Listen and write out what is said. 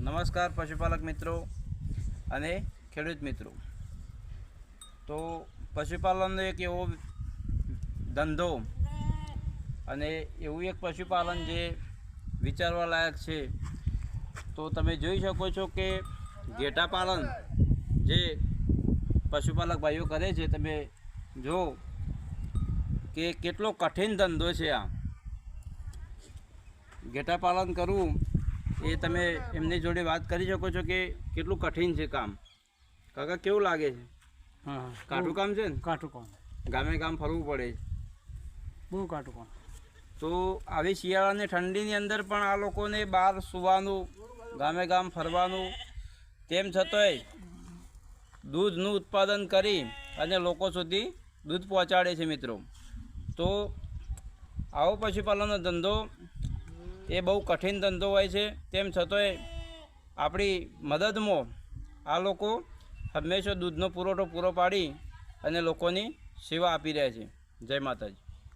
નમસ્કાર પશુપાલક મિત્રો અને ખેડૂત મિત્રો। તો પશુપાલનનો એક એવો ધંધો અને એવું એક પશુપાલન જે વિચારવા લાયક છે। તો તમે જોઈ શકો છો કે ઘેટા પાલન જે પશુપાલક ભાઈઓ કરે છે, તમે જો કે કેટલો કઠિન ધંધો છે આ ઘેટા પાલન કરવું। એ તમે એમની જોડે વાત કરી શકો છો કે કેટલું કઠિન છે કામ। કાકા કેવું લાગે છે? હા, કાઠું કામ છે ને? કાઠું કામ, ગામે ગામ ફરવું પડે છે, બહુ કાઠું કામ। તો આવી શિયાળાની ઠંડીની અંદર પણ આ લોકોને બહાર સૂવાનું, ગામે ગામ ફરવાનું, તેમ છતાંય દૂધનું ઉત્પાદન કરી અને લોકો સુધી દૂધ પહોંચાડે છે મિત્રો। તો આવો પશુપાલનનો ધંધો એ બહુ કઠિન ધંધો હોય છે, તેમ છતાંય આપણી મદદમાં આ લોકો હંમેશા દૂધનો પુરવઠો પૂરો પાડી અને લોકોની સેવા આપી રહ્યા છે। જય માતાજી।